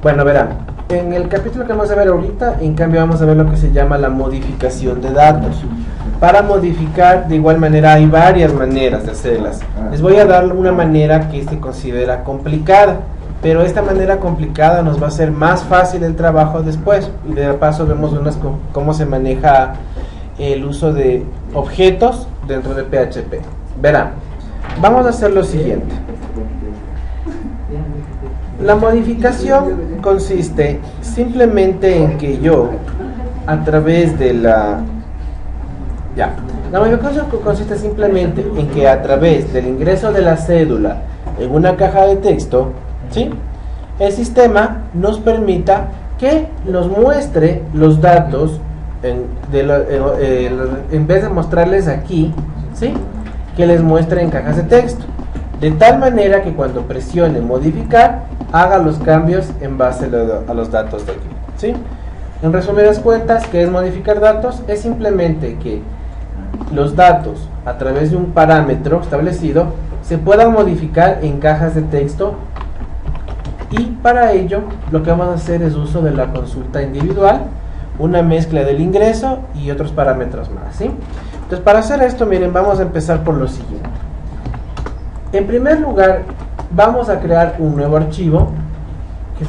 Bueno, verán, en el capítulo que vamos a ver ahorita, en cambio vamos a ver lo que se llama la modificación de datos. Para modificar, de igual manera, hay varias maneras de hacerlas. Les voy a dar una manera que se considera complicada, pero esta manera complicada nos va a hacer más fácil el trabajo después. Y de paso vemos cómo se maneja el uso de objetos dentro de PHP. Verán, vamos a hacer lo siguiente. La modificación consiste simplemente en que yo, a través de la modificación consiste simplemente en que a través del ingreso de la cédula en una caja de texto, ¿sí?, el sistema nos permita que nos muestre los datos en vez de mostrarles aquí, ¿sí?, que les muestre en cajas de texto, de tal manera que cuando presione modificar haga los cambios en base a los datos de aquí, ¿sí? En resumidas cuentas, ¿qué es modificar datos? Es simplemente que los datos a través de un parámetro establecido se puedan modificar en cajas de texto, y para ello lo que vamos a hacer es uso de la consulta individual, una mezcla del ingreso y otros parámetros más, ¿sí? Entonces, para hacer esto, miren, vamos a empezar por lo siguiente. En primer lugar, vamos a crear un nuevo archivo que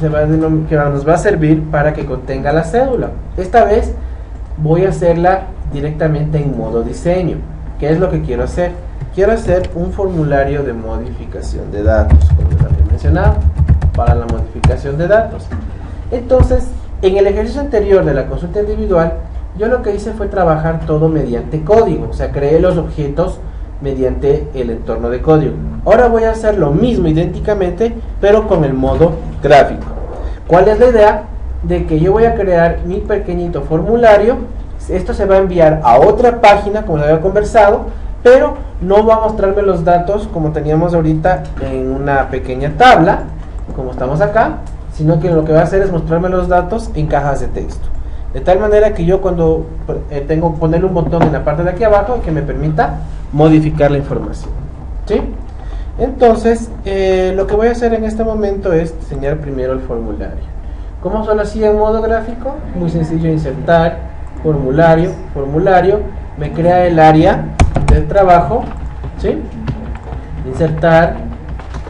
nos va a servir para que contenga la cédula. Esta vez voy a hacerla directamente en modo diseño. ¿Qué es lo que quiero hacer? Quiero hacer un formulario de modificación de datos, como les había mencionado, para la modificación de datos. Entonces, en el ejercicio anterior de la consulta individual, yo lo que hice fue trabajar todo mediante código, o sea, creé los objetos mediante el entorno de código. Ahora voy a hacer lo mismo idénticamente, pero con el modo gráfico. ¿Cuál es la idea? De que yo voy a crear mi pequeñito formulario. Esto se va a enviar a otra página, como lo había conversado, pero no va a mostrarme los datos como teníamos ahorita en una pequeña tabla, como estamos acá, sino que lo que va a hacer es mostrarme los datos en cajas de texto. De tal manera que yo cuando tengo que ponerle un botón en la parte de aquí abajo que me permita modificar la información, ¿sí? Entonces, lo que voy a hacer en este momento es diseñar primero el formulario. ¿Cómo solo hacía en modo gráfico? Muy sencillo: insertar, formulario, me crea el área del trabajo, ¿sí? Insertar,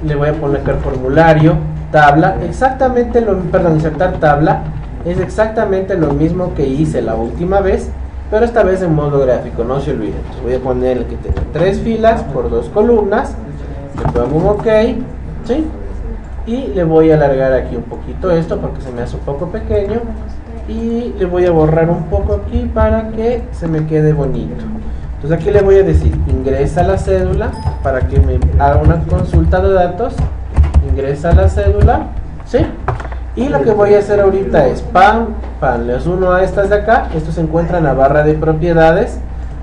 le voy a poner formulario, tabla, insertar tabla. Es exactamente lo mismo que hice la última vez, pero esta vez en modo gráfico, no se olviden. Entonces voy a poner el que tenga 3 filas por 2 columnas, le pongo un OK, ¿sí? Y le voy a alargar aquí un poquito esto porque se me hace un poco pequeño, y le voy a borrar un poco aquí para que se me quede bonito. Entonces aquí le voy a decir: ingresa la cédula, para que me haga una consulta de datos. Ingresa la cédula, ¿sí? Y lo que voy a hacer ahorita es les uno a estas de acá. Esto se encuentra en la barra de propiedades.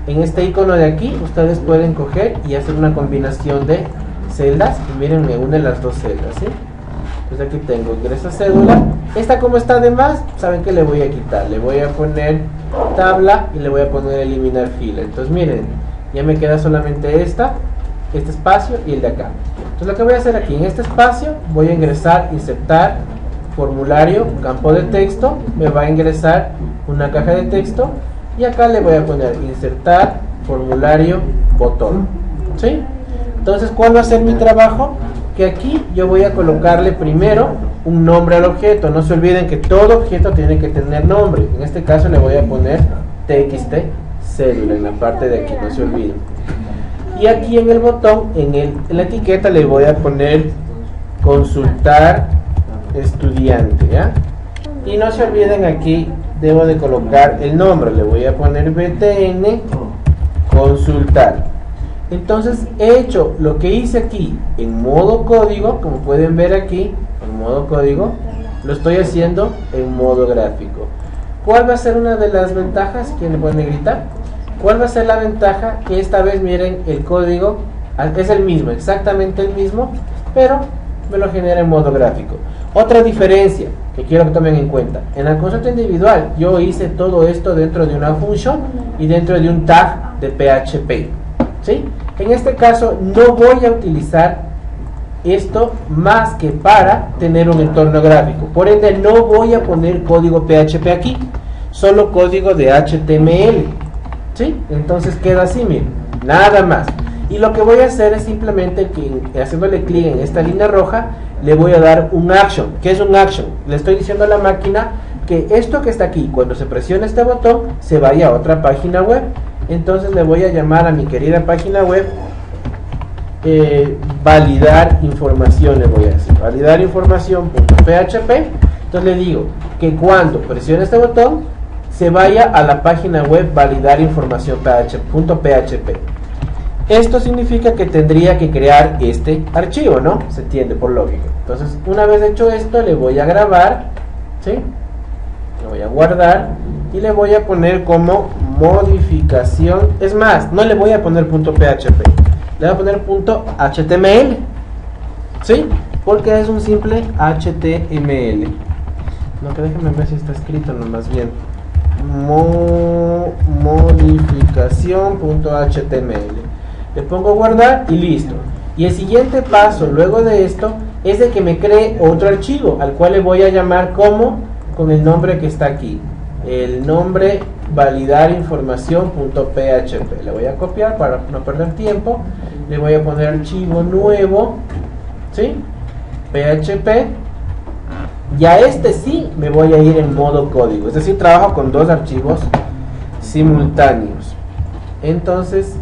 En este icono de aquí ustedes pueden coger y hacer una combinación de celdas, y miren, me une las dos celdas, ¿sí? Entonces aquí tengo ingresa cédula. Esta, como está de más, saben que le voy a quitar, le voy a poner tabla y le voy a poner eliminar fila. Entonces miren, ya me queda solamente este espacio y el de acá. Entonces lo que voy a hacer aquí, en este espacio voy a ingresar, insertar, formulario, campo de texto, me va a ingresar una caja de texto, y acá le voy a poner insertar, formulario, botón, ¿sí? Entonces, ¿cuál va a ser mi trabajo? Que aquí yo voy a colocarle primero un nombre al objeto. No se olviden que todo objeto tiene que tener nombre. En este caso le voy a poner txt cédula en la parte de aquí, no se olviden. Y aquí en el botón, en la etiqueta, le voy a poner consultar estudiante, ¿ya? Y no se olviden, aquí debo de colocar el nombre, le voy a poner btn consultar. Entonces he hecho lo que hice aquí en modo código, como pueden ver aquí, en modo código, lo estoy haciendo en modo gráfico. ¿Cuál va a ser una de las ventajas? ¿Quién le puede gritar? ¿Cuál va a ser la ventaja? Que esta vez, miren, el código es el mismo, exactamente el mismo, pero me lo genera en modo gráfico. Otra diferencia que quiero que tomen en cuenta: en la consulta individual yo hice todo esto dentro de una función y dentro de un tag de PHP, ¿sí? En este caso no voy a utilizar esto más que para tener un entorno gráfico. Por ende no voy a poner código PHP aquí, solo código de HTML, ¿sí? Entonces queda así, miren, nada más. Y lo que voy a hacer es simplemente que haciéndole clic en esta línea roja le voy a dar un action. ¿Qué es un action? Le estoy diciendo a la máquina que esto que está aquí, cuando se presiona este botón, se vaya a otra página web. Entonces le voy a llamar a mi querida página web validar información, le voy a decir validar información.php. Entonces le digo que cuando presione este botón se vaya a la página web validar información.php. Esto significa que tendría que crear este archivo, ¿no? Se entiende por lógica. Entonces una vez hecho esto le voy a grabar, ¿sí? Le voy a guardar y le voy a poner como modificación. Es más, no le voy a poner .php, le voy a poner .html, ¿sí? Porque es un simple HTML. No, que déjenme ver si está escrito, no, más bien modificación.html. Le pongo guardar y listo. Y el siguiente paso luego de esto es de que me cree otro archivo al cual le voy a llamar como con el nombre que está aquí, el nombre validar información.php. Le voy a copiar para no perder tiempo, le voy a poner archivo nuevo, ¿sí? PHP. Y a este sí me voy a ir en modo código, es decir, trabajo con dos archivos simultáneos. Entonces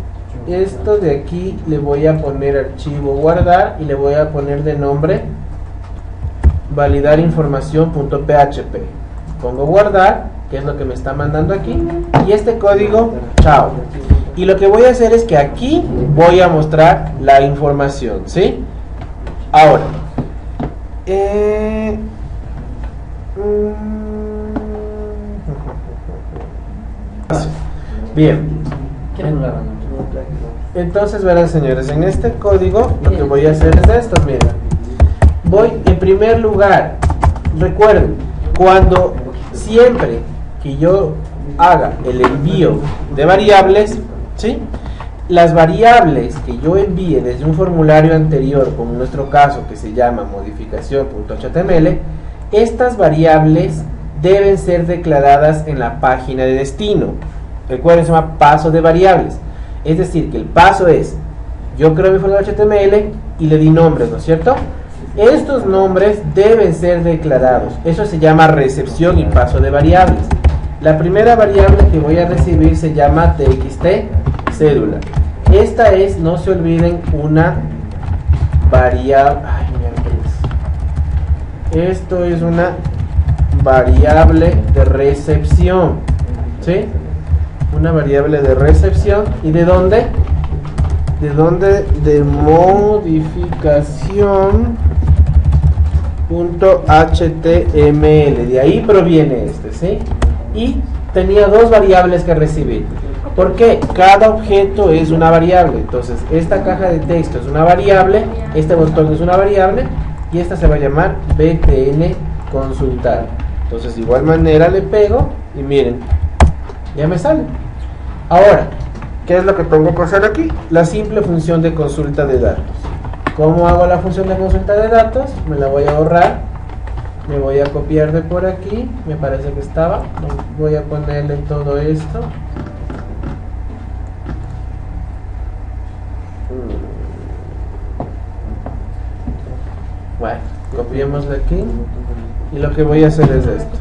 esto de aquí le voy a poner archivo guardar y le voy a poner de nombre validar información.php. Pongo guardar, que es lo que me está mandando aquí, y este código, chao. Y lo que voy a hacer es que aquí voy a mostrar la información, ¿sí? Ahora bien, entonces verán, señores, en este código lo que voy a hacer es esto. Miren, voy en primer lugar, recuerden, cuando siempre que yo haga el envío de variables, ¿sí? Las variables que yo envíe desde un formulario anterior, como en nuestro caso que se llama modificación.html, estas variables deben ser declaradas en la página de destino. Recuerden, se llama paso de variables. Es decir, que el paso es, yo creo mi formulario HTML y le di nombres, ¿no es cierto? Estos nombres deben ser declarados. Eso se llama recepción y paso de variables. La primera variable que voy a recibir se llama txt cédula. Esta es, no se olviden, una variable. Esto es una variable de recepción, ¿sí? Una variable de recepción. ¿Y de dónde? ¿De dónde? De modificación.html. De ahí proviene este, ¿sí? Y tenía dos variables que recibir. ¿Por qué? Cada objeto es una variable. Entonces, esta caja de texto es una variable, este botón es una variable, y esta se va a llamar btn consultar. Entonces, de igual manera le pego y miren, ya me sale. Ahora, ¿qué es lo que tengo que hacer aquí? La simple función de consulta de datos. ¿Cómo hago la función de consulta de datos? Me la voy a ahorrar. Me voy a copiar de por aquí. Me parece que estaba. Voy a ponerle todo esto. Bueno, copiémosle aquí. Y lo que voy a hacer es esto.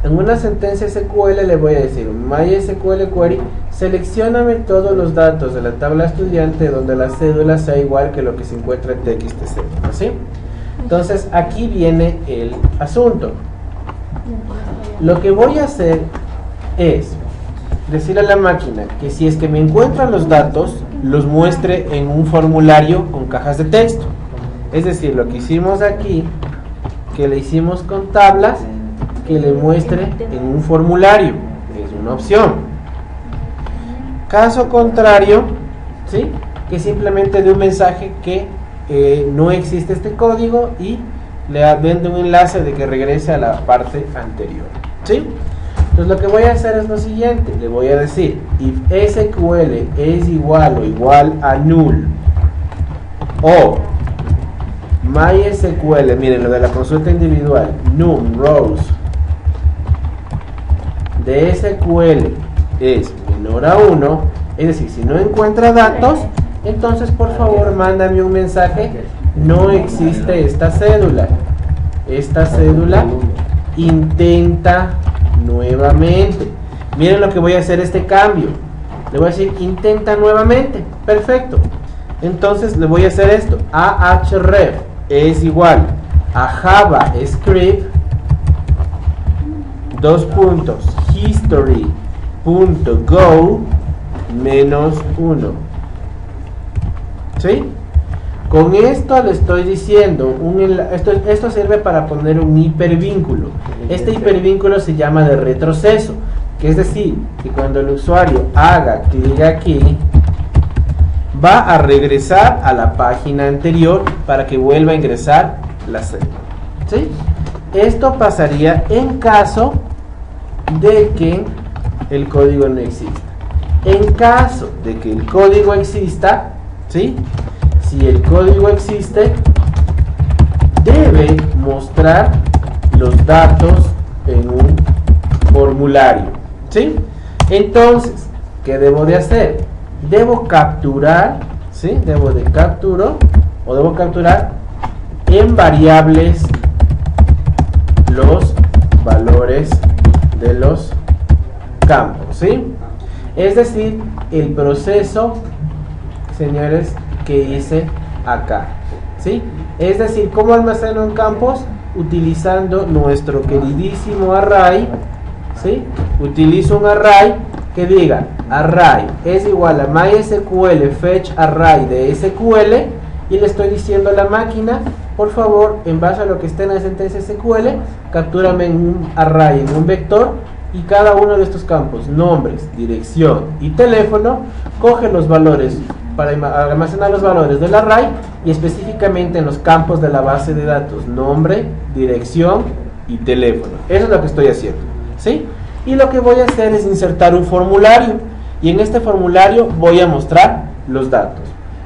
En una sentencia SQL le voy a decir MySQL query, seleccióname todos los datos de la tabla estudiante donde la cédula sea igual que lo que se encuentra en txt cédula, ¿sí? Entonces aquí viene el asunto. Lo que voy a hacer es decirle a la máquina que si es que me encuentran los datos, los muestre en un formulario con cajas de texto. Es decir, lo que hicimos aquí, que le hicimos con tablas, que le muestre en un formulario, es una opción. Caso contrario, ¿sí? Que simplemente dé un mensaje que no existe este código y le vende un enlace de que regrese a la parte anterior, ¿sí? Entonces lo que voy a hacer es lo siguiente, le voy a decir if SQL es igual o igual a null, o MySQL, miren lo de la consulta individual, num rows de SQL es menor a 1, es decir, si no encuentra datos, entonces por favor mándame un mensaje, no existe esta cédula, intenta nuevamente. Miren lo que voy a hacer este cambio, le voy a decir intenta nuevamente, perfecto. Entonces le voy a hacer esto, ahref es igual a javascript history.go -1. ¿Sí? Con esto le estoy diciendo, esto sirve para poner un hipervínculo. Este hipervínculo se llama de retroceso, que es decir, que cuando el usuario haga clic aquí, va a regresar a la página anterior para que vuelva a ingresar la cédula. ¿Sí? Esto pasaría en caso de que el código no exista. En caso de que el código exista, ¿sí? Si el código existe, debe mostrar los datos en un formulario, ¿sí? Entonces, ¿qué debo de hacer? Debo capturar, ¿sí? Debo capturar en variables los valores de los campos, ¿sí? Es decir, el proceso, señores, que hice acá, ¿sí? Es decir, ¿cómo almaceno en campos? Utilizando nuestro queridísimo array, ¿sí? Utilizo un array que diga array es igual a MySQL fetch array de SQL y le estoy diciendo a la máquina, por favor, en base a lo que esté en la sentencia SQL, captúrame en un array, en un vector, y cada uno de estos campos, nombres, dirección y teléfono, coge los valores para almacenar los valores del array y específicamente en los campos de la base de datos, nombre, dirección y teléfono. Eso es lo que estoy haciendo, ¿sí? Y lo que voy a hacer es insertar un formulario y en este formulario voy a mostrar los datos.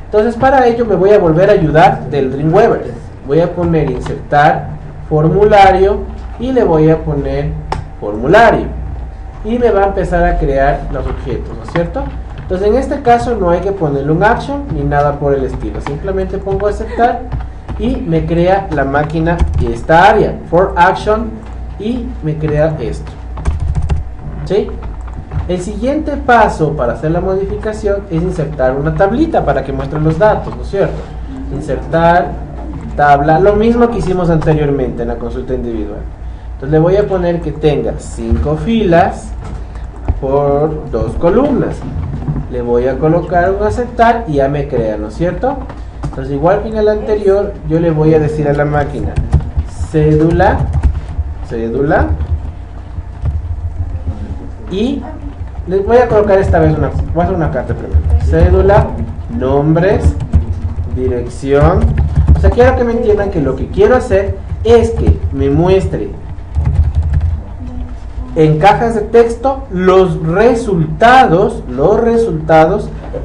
Entonces para ello me voy a volver a ayudar del Dreamweaver. Voy a poner insertar formulario y le voy a poner formulario y me va a empezar a crear los objetos, ¿no es cierto? Entonces en este caso no hay que ponerle un action ni nada por el estilo, simplemente pongo aceptar y me crea la máquina y esta área for action y me crea esto, ¿sí? El siguiente paso para hacer la modificación es insertar una tablita para que muestre los datos, ¿no es cierto? Insertar tabla, lo mismo que hicimos anteriormente en la consulta individual. Entonces le voy a poner que tenga 5 filas por 2 columnas. Le voy a colocar un aceptar y ya me crea, ¿no es cierto? Entonces igual que en el anterior, yo le voy a decir a la máquina cédula y les voy a colocar esta vez voy a hacer una carta primero. Cédula, nombres, dirección. O sea, quiero que me entiendan que lo que quiero hacer es que me muestre en cajas de texto los resultados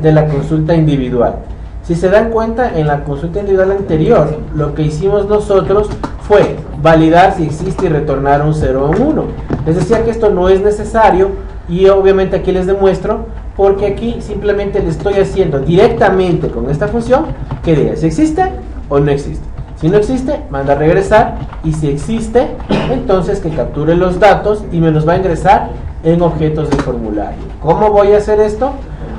de la consulta individual. Si se dan cuenta, en la consulta individual anterior, lo que hicimos nosotros fue validar si existe y retornar un 0 o un 1. Les decía que esto no es necesario y obviamente aquí les demuestro, porque aquí simplemente le estoy haciendo directamente con esta función que diga si existe o no existe. Si no existe, manda a regresar, y si existe, entonces que capture los datos y me los va a ingresar en objetos de formulario. ¿Cómo voy a hacer esto?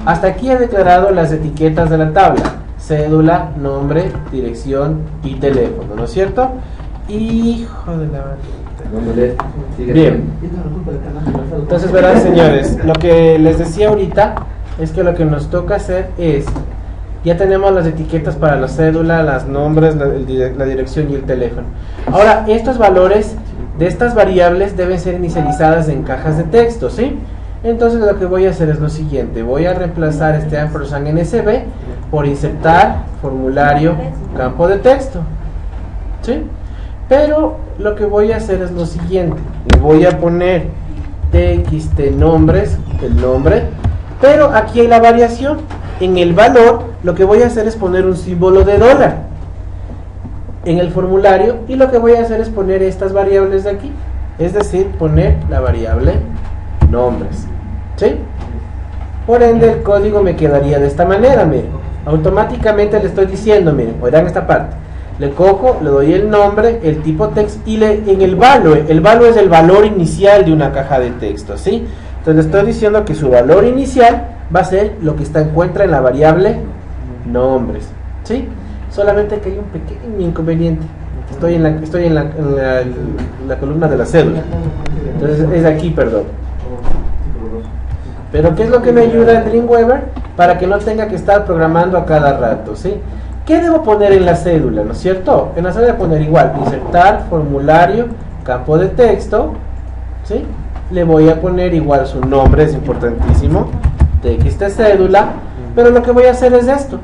Hasta aquí he declarado las etiquetas de la tabla: cédula, nombre, dirección y teléfono, ¿no es cierto? Hijo de la... Bien. Entonces verán, señores, lo que les decía ahorita es que lo que nos toca hacer es, ya tenemos las etiquetas para la cédula, los nombres, la dirección y el teléfono. Ahora, estos valores de estas variables deben ser inicializadas en cajas de texto, ¿sí? Entonces lo que voy a hacer es lo siguiente: voy a reemplazar este ampersand NSB por insertar formulario campo de texto, ¿sí? Pero lo que voy a hacer es lo siguiente: le voy a poner txt nombres, el nombre, pero aquí hay la variación. En el valor lo que voy a hacer es poner un símbolo de dólar. en el formulario, y lo que voy a hacer es poner estas variables de aquí, es decir, poner la variable nombres, ¿sí? Por ende el código me quedaría de esta manera, miren, automáticamente le estoy diciendo, miren, oirán esta parte, le cojo, le doy el nombre, el tipo text, y en el value es el valor inicial de una caja de texto, ¿sí? Entonces le estoy diciendo que su valor inicial va a ser lo que encuentra en la variable nombres, ¿sí? Solamente que hay un pequeño inconveniente. Estoy en la columna de la cédula. Entonces es aquí, perdón. Pero ¿qué es lo que me ayuda en Dreamweaver? Para que no tenga que estar programando a cada rato, ¿sí? ¿Qué debo poner en la cédula? ¿No es cierto? En la cédula debo poner igual, insertar, formulario, campo de texto, ¿sí? Le voy a poner igual su nombre, es importantísimo, txt cédula, pero lo que voy a hacer es esto.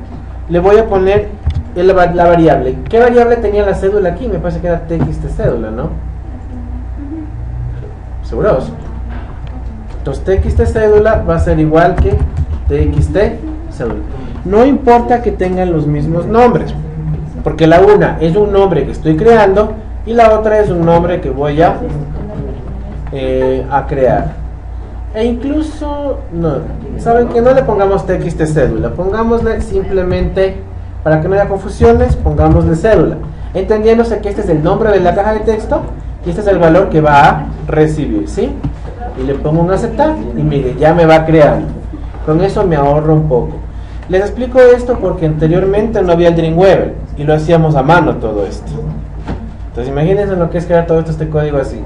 Le voy a poner la variable. ¿Qué variable tenía la cédula aquí? Me parece que era txt cédula, ¿no? ¿Seguros? Entonces txt cédula va a ser igual que txt cédula. No importa que tengan los mismos nombres, porque la una es un nombre que estoy creando y la otra es un nombre que voy a crear. E incluso, no, saben que no le pongamos txt cédula, pongámosle simplemente, para que no haya confusiones, pongámosle cédula, entendiéndose que este es el nombre de la caja de texto y este es el valor que va a recibir, ¿sí? Y le pongo un aceptar y mire, ya me va creando. Con eso me ahorro un poco. Les explico esto porque anteriormente no había el Dreamweaver y lo hacíamos a mano todo esto. Entonces imagínense lo que es crear todo esto, este código así.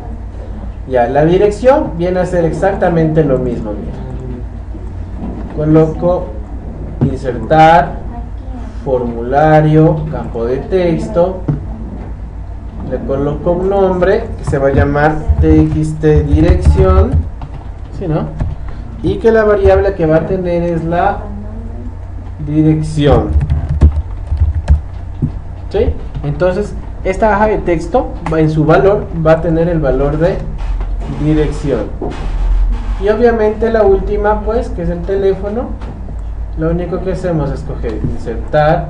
Ya, la dirección viene a ser exactamente lo mismo, mira. Coloco insertar, formulario, campo de texto, le coloco un nombre que se va a llamar txt dirección, ¿sí, no? Y que la variable que va a tener es la dirección, ¿sí? Entonces esta caja de texto en su valor va a tener el valor de dirección, y obviamente la última, pues, que es el teléfono, lo único que hacemos es coger insertar,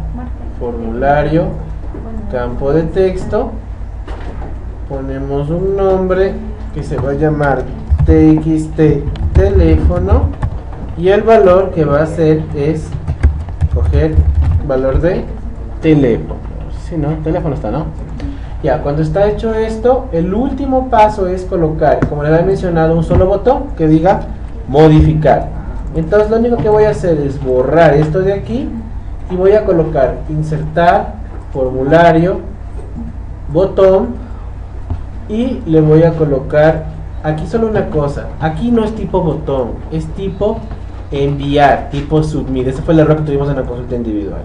formulario, campo de texto, ponemos un nombre que se va a llamar txt teléfono, y el valor que va a hacer es coger valor de teléfono. Si no, teléfono está, ¿no? Ya, cuando está hecho esto, el último paso es colocar, como les había mencionado, un solo botón que diga modificar. Entonces lo único que voy a hacer es borrar esto de aquí y voy a colocar insertar, formulario, botón, y le voy a colocar aquí solo una cosa. Aquí no es tipo botón, es tipo enviar, tipo submit. Ese fue el error que tuvimos en la consulta individual.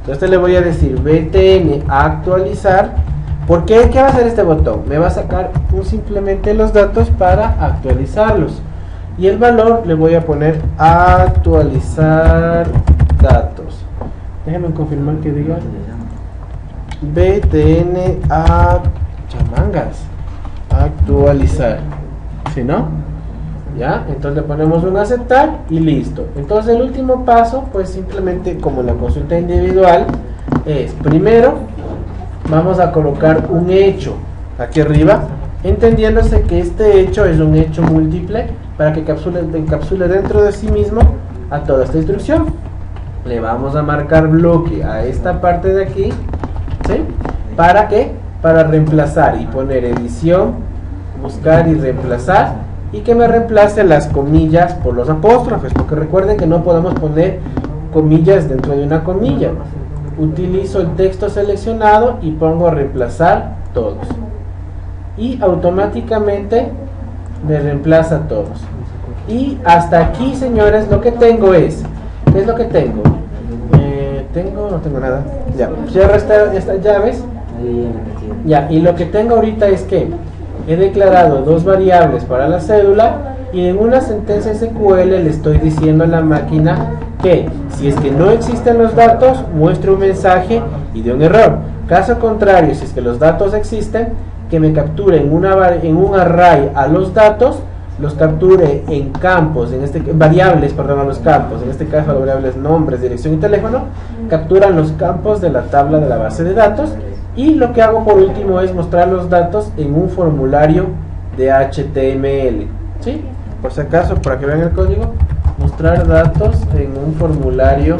Entonces le voy a decir btn actualizar. ¿Por qué? ¿Qué va a hacer este botón? Me va a sacar simplemente los datos para actualizarlos. Y el valor le voy a poner actualizar datos. Déjenme confirmar que diga btn chamangas actualizar. ¿Sí, no? Ya, entonces le ponemos un aceptar y listo. Entonces el último paso, pues simplemente como en la consulta individual, es primero vamos a colocar un hecho aquí arriba, entendiéndose que este hecho es un hecho múltiple para que encapsule dentro de sí mismo a toda esta instrucción. Le vamos a marcar bloque a esta parte de aquí, ¿sí? ¿Para qué? Para reemplazar y poner edición, buscar y reemplazar, y que me reemplace las comillas por los apóstrofes, porque recuerden que no podemos poner comillas dentro de una comilla. Utilizo el texto seleccionado y pongo a reemplazar todos, y automáticamente me reemplaza todos. Y hasta aquí, señores, lo que tengo es, ¿qué es lo que tengo? No tengo nada. Ya, cierro estas llaves. Ya, y lo que tengo ahorita es que he declarado dos variables para la cédula, y en una sentencia SQL le estoy diciendo a la máquina que si es que no existen los datos, muestre un mensaje y de un error. Caso contrario, si es que los datos existen, que me capture en un array a los datos, los capture en campos, variables, perdón, a los campos, en este caso las variables nombres, dirección y teléfono, capturan los campos de la tabla de la base de datos Y lo que hago por último es mostrar los datos en un formulario de HTML, ¿sí? Por si acaso, para que vean el código, mostrar datos en un formulario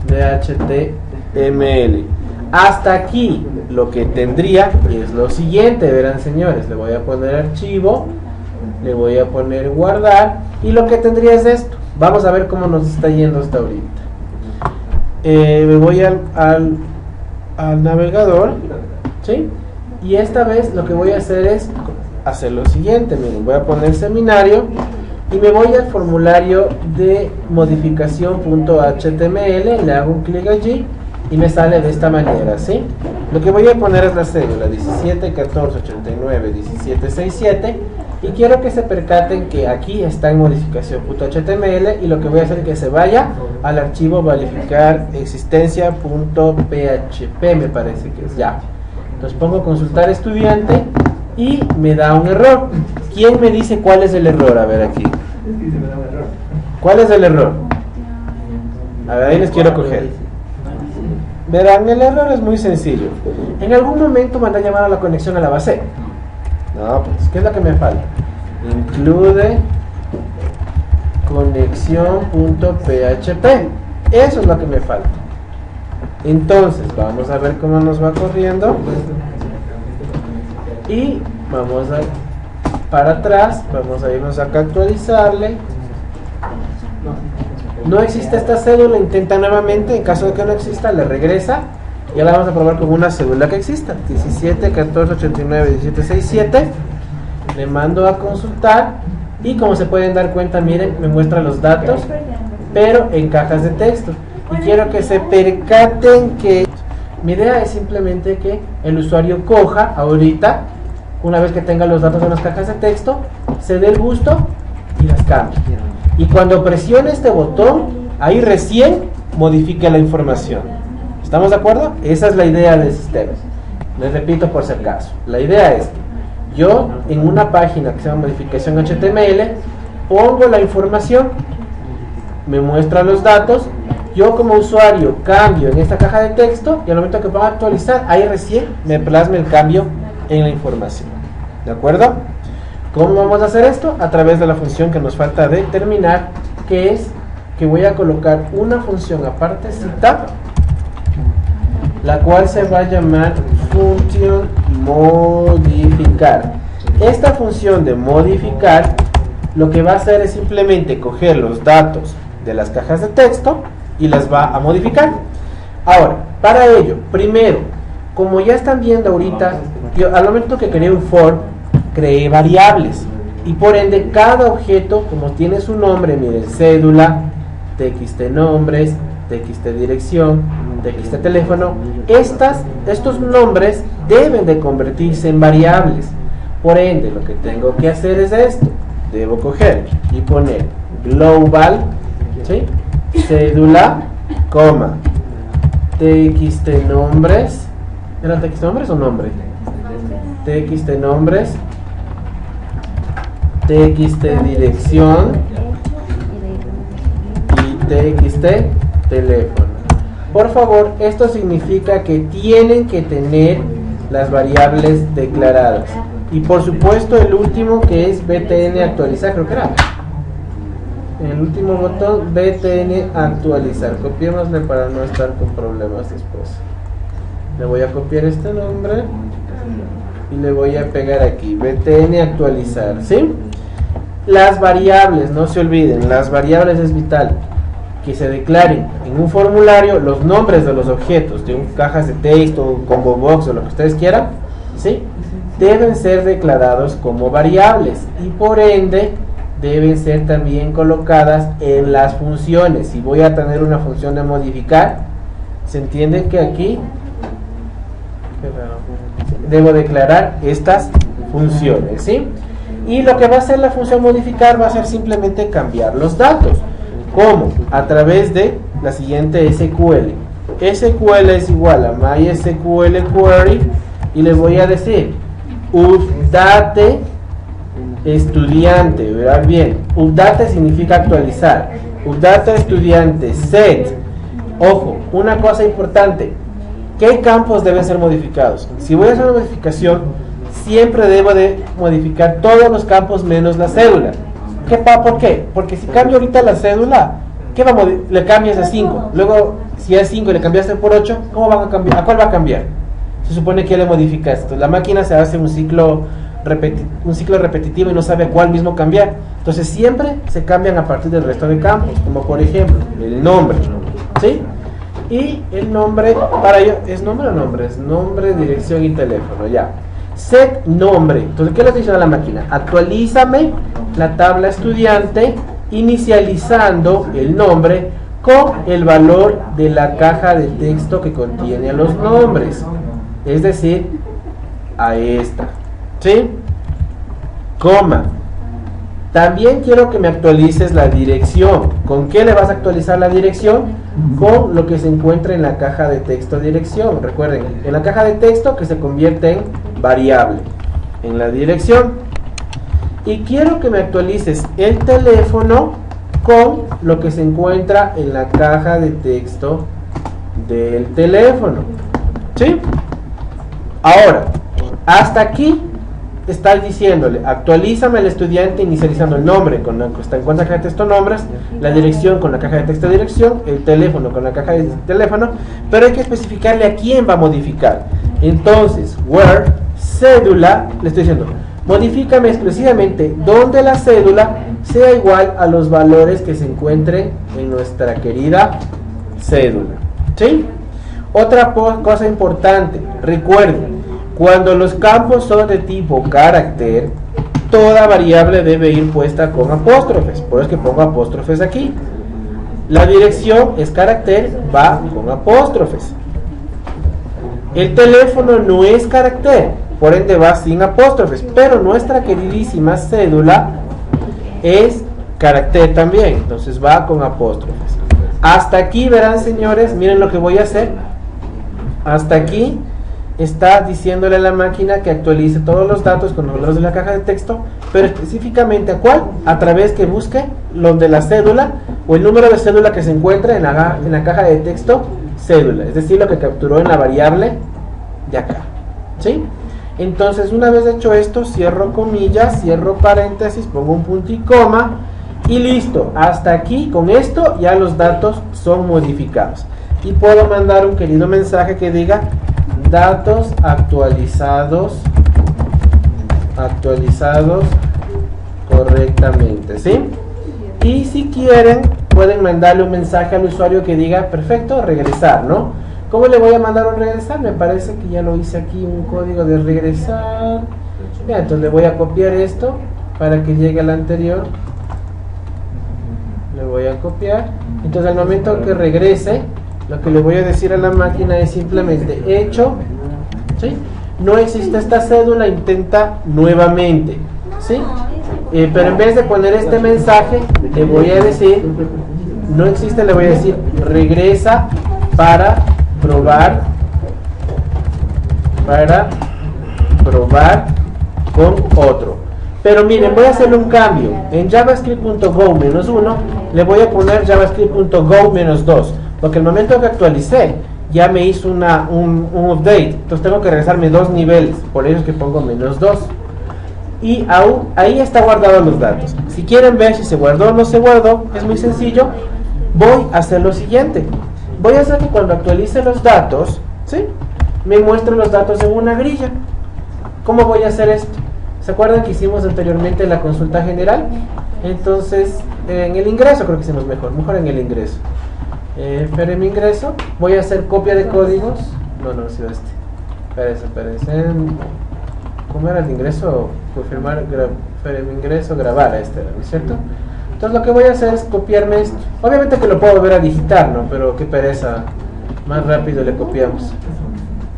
de HTML. Hasta aquí lo que tendría es lo siguiente, verán señores, le voy a poner archivo, le voy a poner guardar, y lo que tendría es esto. Vamos a ver cómo nos está yendo hasta ahorita. Me voy al navegador, ¿sí? Y esta vez lo que voy a hacer es hacer lo siguiente. Miren, voy a poner seminario y me voy al formulario de modificación.html, le hago un clic allí y me sale de esta manera, ¿sí? Lo que voy a poner es la cédula 17 14 89 17 67 y quiero que se percaten que aquí está en modificación.html, y lo que voy a hacer es que se vaya al archivo verificar existencia.php, me parece que es ya. Entonces pongo consultar estudiante y me da un error. ¿Quién me dice cuál es el error? A ver aquí. ¿Cuál es el error? A ver, ahí les quiero coger. Verán, el error es muy sencillo. En algún momento mandé a llamar a la conexión a la base. No, pues, ¿qué es lo que me falta? Include conexión.php. Eso es lo que me falta. Entonces, vamos a ver cómo nos va corriendo. Y vamos a para atrás, vamos a irnos acá a actualizarle. No existe esta cédula, intenta nuevamente. En caso de que no exista, le regresa. Y ahora vamos a probar con una cédula que exista. 17 14 89 17 67. Le mando a consultar. Y como se pueden dar cuenta, miren, me muestra los datos, pero en cajas de texto. Y quiero que se percaten que mi idea es simplemente que el usuario coja ahorita, una vez que tenga los datos en las cajas de texto, se dé el gusto y las cambie. Y cuando presione este botón, ahí recién modifique la información. ¿Estamos de acuerdo? Esa es la idea del sistema. Les repito por si acaso. La idea es que yo en una página que se llama modificación HTML pongo la información, me muestra los datos, yo como usuario cambio en esta caja de texto y al momento que pongo a actualizar, ahí recién me plasma el cambio en la información. ¿De acuerdo? ¿Cómo vamos a hacer esto? A través de la función que nos falta determinar, que es que voy a colocar una función apartecita, la cual se va a llamar función modificar. Esta función de modificar lo que va a hacer es simplemente coger los datos de las cajas de texto y las va a modificar. Ahora, para ello, primero, como ya están viendo ahorita, yo al momento que creé un for, creé variables, y por ende cada objeto, como tiene su nombre, miren, cédula, txt nombres, txt dirección, txt teléfono, estos nombres deben de convertirse en variables. Por ende, lo que tengo que hacer es esto: debo coger y poner global, ¿sí? Cédula, coma, txt nombres. ¿Eran txt nombres o nombre? Txt nombres, txt dirección y txt teléfono. Por favor, esto significa que tienen que tener las variables declaradas. Y por supuesto el último, que es btn actualizar, creo que era el último botón, btn actualizar. Copiémosle para no estar con problemas después. Le voy a copiar este nombre y le voy a pegar aquí, btn actualizar, ¿sí? Las variables, no se olviden, las variables es vital que se declaren en un formulario los nombres de los objetos de cajas de texto, combo box o lo que ustedes quieran, ¿sí? Deben ser declarados como variables y por ende deben ser también colocadas en las funciones. Si voy a tener una función de modificar, se entiende que aquí debo declarar estas funciones, ¿sí? Y lo que va a hacer la función modificar va a ser simplemente cambiar los datos. ¿Cómo? A través de la siguiente SQL. SQL es igual a MySQL query y le voy a decir update estudiante. Verán bien, update significa actualizar. Update estudiante set. Ojo, una cosa importante: ¿Qué campos deben ser modificados? Si voy a hacer una modificación, siempre debo de modificar todos los campos menos la cédula. ¿Por qué? Porque si cambio ahorita la cédula, ¿qué va le cambias a 5? Luego, si es 5 y le cambiaste por 8, ¿cómo van a cambiar? ¿A cuál va a cambiar? Se supone que ya le modificaste. Entonces, la máquina se hace un ciclo repetitivo y no sabe a cuál mismo cambiar. Entonces siempre se cambian a partir del resto de campos, como por ejemplo el nombre, ¿sí? Y el nombre, para ello, ¿es nombre o nombre? Es nombre, dirección y teléfono, ya. Set nombre. Entonces, ¿qué le estoy diciendo a la máquina? Actualízame la tabla estudiante inicializando el nombre con el valor de la caja de texto que contiene a los nombres, es decir, a esta, ¿sí? Coma. También quiero que me actualices la dirección. ¿Con qué le vas a actualizar la dirección? Con lo que se encuentra en la caja de texto dirección. Recuerden, en la caja de texto que se convierte en variable, en la dirección. Y quiero que me actualices el teléfono con lo que se encuentra en la caja de texto del teléfono, ¿sí? Ahora, hasta aquí estás diciéndole, actualízame al estudiante inicializando el nombre con la caja de texto nombres, la dirección con la caja de texto dirección, el teléfono con la caja de teléfono, pero hay que especificarle a quién va a modificar. Entonces, where cédula, le estoy diciendo, modifícame exclusivamente donde la cédula sea igual a los valores que se encuentren en nuestra querida cédula, ¿sí? Otra cosa importante, recuerden, cuando los campos son de tipo carácter, toda variable debe ir puesta con apóstrofes, por eso es que pongo apóstrofes aquí. La dirección es carácter, va con apóstrofes. El teléfono no es carácter, por ende va sin apóstrofes, pero nuestra queridísima cédula es carácter también, entonces va con apóstrofes. Hasta aquí verán, señores, miren lo que voy a hacer. Hasta aquí está diciéndole a la máquina que actualice todos los datos con los valores de la caja de texto, pero específicamente a cuál, a través que busque los de la cédula o el número de cédula que se encuentra en la caja de texto cédula, es decir, lo que capturó en la variable de acá, ¿sí? Entonces, una vez hecho esto, cierro comillas, cierro paréntesis, pongo un punto y coma y listo. Hasta aquí, con esto ya los datos son modificados y puedo mandar un querido mensaje que diga datos actualizados correctamente, ¿sí? Y si quieren pueden mandarle un mensaje al usuario que diga perfecto, regresar, ¿no? ¿Cómo le voy a mandar un regresar? Me parece que ya lo hice aquí, un código de regresar. Bien, entonces le voy a copiar esto para que llegue al anterior. Le voy a copiar. Entonces al momento que regrese, lo que le voy a decir a la máquina es simplemente hecho, ¿sí? No existe esta cédula, intenta nuevamente, ¿sí? Pero en vez de poner este mensaje, le voy a decir, no existe, le voy a decir, regresa para probar con otro. Pero miren, voy a hacerle un cambio. En javascript.go-1 le voy a poner javascript.go-2, porque el momento que actualicé ya me hizo un update, entonces tengo que regresarme 2 niveles, por ello es que pongo -2 y ahí está guardado los datos. Si quieren ver si se guardó o no se guardó, es muy sencillo. Voy a hacer lo siguiente, voy a hacer que cuando actualice los datos, ¿sí?, me muestre los datos en una grilla. ¿Cómo voy a hacer esto? ¿Se acuerdan que hicimos anteriormente la consulta general? Entonces en el ingreso creo que hicimos mejor en el ingreso. Pero en mi ingreso voy a hacer copia de códigos. No ha sido este. Espérense. ¿Cómo era el ingreso? Confirmar, mi ingreso, grabar ¿no es cierto? Entonces lo que voy a hacer es copiarme esto. Obviamente que lo puedo volver a digitar, ¿no? Pero qué pereza. Más rápido le copiamos.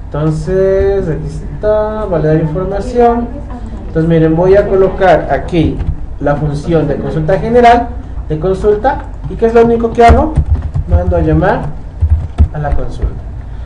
Entonces, aquí está, validar información. Entonces miren, voy a colocar aquí la función de consulta general, de consulta. ¿Y qué es lo único que hago? Mando a llamar a la consulta.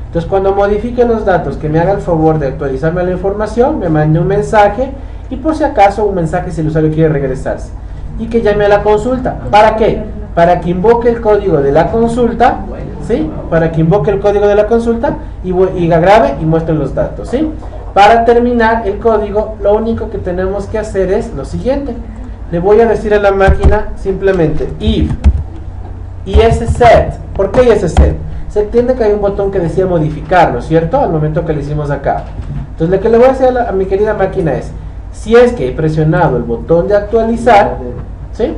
Entonces cuando modifique los datos, que me haga el favor de actualizarme la información, me mande un mensaje y por si acaso un mensaje si el usuario quiere regresarse y que llame a la consulta. ¿Para qué? Para que invoque el código de la consulta, ¿sí? Para que invoque el código de la consulta y grabe y muestre los datos, ¿sí? Para terminar el código, lo único que tenemos que hacer es lo siguiente. Le voy a decir a la máquina simplemente if set. ¿Por qué set? Se entiende que hay un botón que decía modificar, ¿no es cierto? Al momento que le hicimos acá. Entonces lo que le voy a decir a mi querida máquina es, si es que he presionado el botón de actualizar, ¿sí?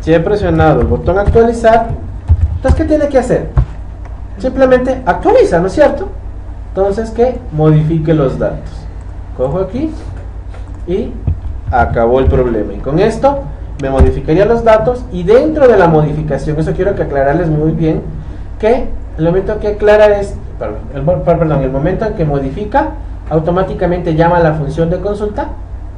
Si he presionado el botón actualizar, entonces ¿qué tiene que hacer? Simplemente actualiza, ¿no es cierto? Entonces que modifique los datos. Cojo aquí y acabó el problema. Y con esto me modificaría los datos, y dentro de la modificación, eso quiero que aclararles muy bien, que el momento que aclara es, el momento en que modifica, automáticamente llama a la función de consulta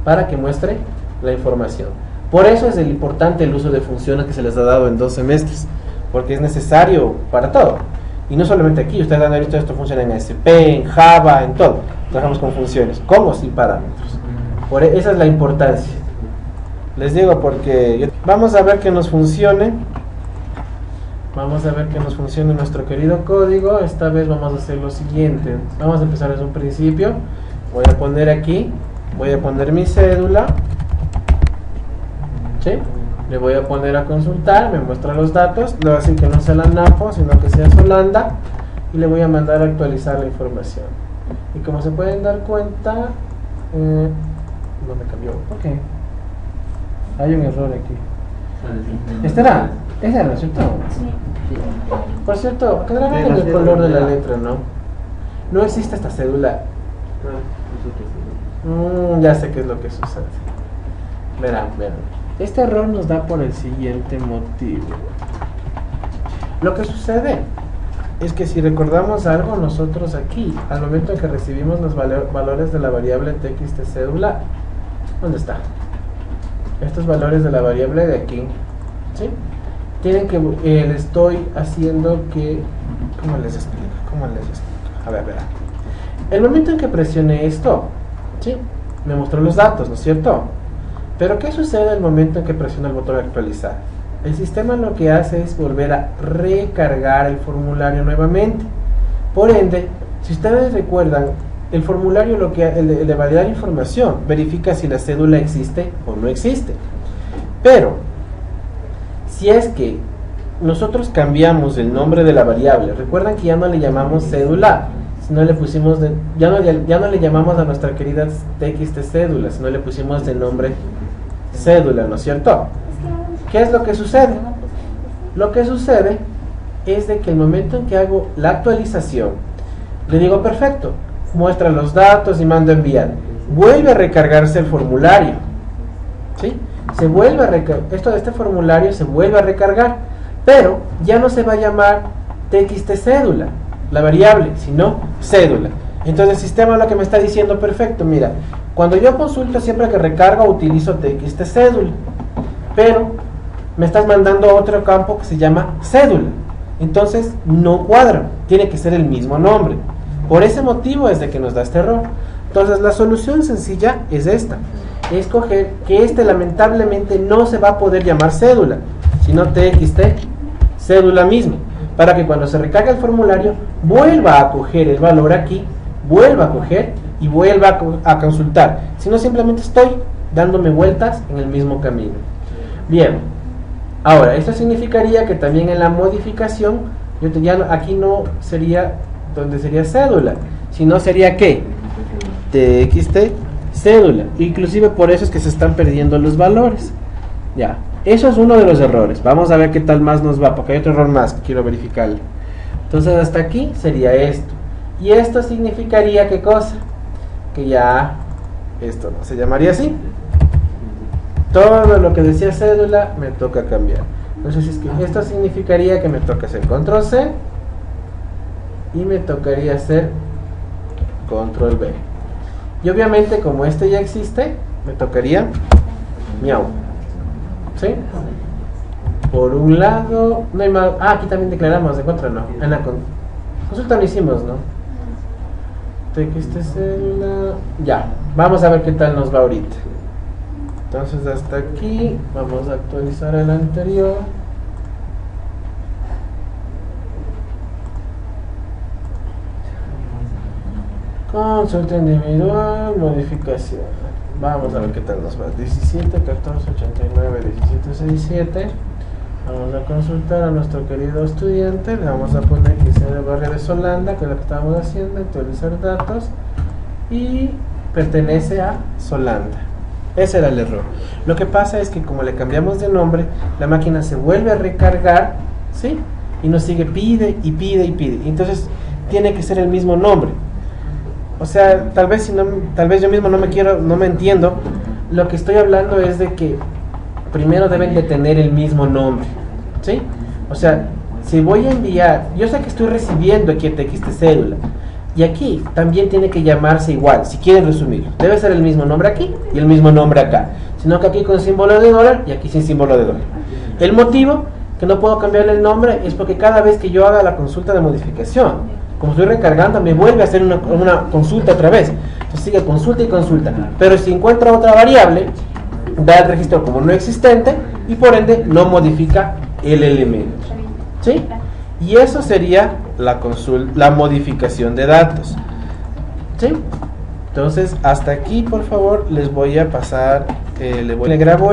para que muestre la información. Por eso es importante el uso de funciones que se les ha dado en 2 semestres, porque es necesario para todo. Y no solamente aquí, ustedes han visto esto funciona en ASP, en Java, en todo. Trabajamos con funciones, como sin parámetros. Esa es la importancia. Les digo porque vamos a ver que nos funcione. Vamos a ver que nos funcione nuestro querido código. Esta vez vamos a hacer lo siguiente. Vamos a empezar desde un principio. Voy a poner aquí, voy a poner mi cédula. ¿Sí? Le voy a poner a consultar, me muestra los datos. Le voy a decir que no sea la NAPO, sino que sea Solanda. Y le voy a mandar a actualizar la información. Y como se pueden dar cuenta, no me cambió. Ok. Hay un error aquí. ¿Este era? ¿Ese era, cierto? Sí. Por cierto, quedará en el color de la letra, ¿no? No existe esta cédula. Ya sé qué es lo que sucede. Verán. Este error nos da por el siguiente motivo. Lo que sucede es que si recordamos algo, nosotros aquí, al momento en que recibimos los valores de la variable txt cédula, ¿dónde está? Estos valores de la variable de aquí, ¿sí? Tienen que, le estoy haciendo que, ¿cómo les explico? A ver, verán. El momento en que presione esto, ¿sí? Me mostró los datos, ¿no es cierto? Pero ¿qué sucede al momento en que presiona el botón de actualizar? El sistema lo que hace es volver a recargar el formulario nuevamente. Por ende, si ustedes recuerdan, el formulario el de validar información verifica si la cédula existe o no existe. Pero si es que nosotros cambiamos el nombre de la variable, recuerdan que ya no le llamamos cédula, sino le pusimos ya no le llamamos a nuestra querida txt cédula, sino le pusimos de nombre cédula, ¿no es cierto? ¿Qué es lo que sucede? Lo que sucede es de que el momento en que hago la actualización, le digo perfecto, muestra los datos y mando a enviar, vuelve a recargarse el formulario, ¿sí? Se vuelve a este formulario se vuelve a recargar, pero ya no se va a llamar txt cédula, la variable, sino cédula. Entonces el sistema lo que me está diciendo, perfecto, mira, cuando yo consulto siempre que recargo utilizo txt cédula, pero me estás mandando a otro campo que se llama cédula, entonces no cuadra, tiene que ser el mismo nombre. Por ese motivo es de que nos da este error. Entonces la solución sencilla es esta, escoger que lamentablemente no se va a poder llamar cédula, sino txt cédula mismo, para que cuando se recargue el formulario vuelva a coger el valor aquí, vuelva a coger y vuelva a consultar, sino simplemente estoy dándome vueltas en el mismo camino. Bien, ahora esto significaría que también en la modificación aquí no sería donde sería cédula, sino sería ¿qué? txt cédula. Inclusive por eso es que se están perdiendo los valores. Ya, eso es uno de los errores. Vamos a ver qué tal más nos va, porque hay otro error más que quiero verificar. Entonces hasta aquí sería esto. Y esto significaría ¿qué cosa? Que ya esto no se llamaría así. Todo lo que decía cédula me toca cambiar. Entonces es que esto significaría que me toca hacer control C y me tocaría hacer control V. Y obviamente como este ya existe, me tocaría miau. ¿Sí? Por un lado, no hay más. Aquí también declaramos de contra, no. En la consulta lo hicimos, ¿no? txt cédula. Ya, vamos a ver qué tal nos va ahorita. Entonces hasta aquí vamos a actualizar el anterior. Consulta individual, modificación. Vamos a ver qué tal nos va. 17, 14, 89, 17, 67. Vamos a consultar a nuestro querido estudiante. Le vamos a poner que sea del barrio de Solanda, que es lo que estamos haciendo, actualizar datos. Y pertenece a Solanda. Ese era el error. Lo que pasa es que como le cambiamos de nombre, la máquina se vuelve a recargar, ¿sí? Y nos sigue, pide y pide y pide. Entonces tiene que ser el mismo nombre. O sea, tal vez yo mismo no me entiendo. Lo que estoy hablando es de que primero deben de tener el mismo nombre, ¿sí? O sea, si voy a enviar, yo sé que estoy recibiendo aquí el TXT cédula, y aquí también tiene que llamarse igual, si quieren resumirlo. Debe ser el mismo nombre aquí y el mismo nombre acá. Sino que aquí con símbolo de dólar y aquí sin símbolo de dólar. El motivo que no puedo cambiarle el nombre es porque cada vez que yo haga la consulta de modificación, como estoy recargando, me vuelve a hacer una consulta otra vez. Entonces sigue consulta y consulta. Pero si encuentra otra variable, da el registro como no existente y por ende no modifica el elemento. ¿Sí? Y eso sería la modificación de datos. ¿Sí? Entonces, hasta aquí, por favor, les voy a pasar, le grabo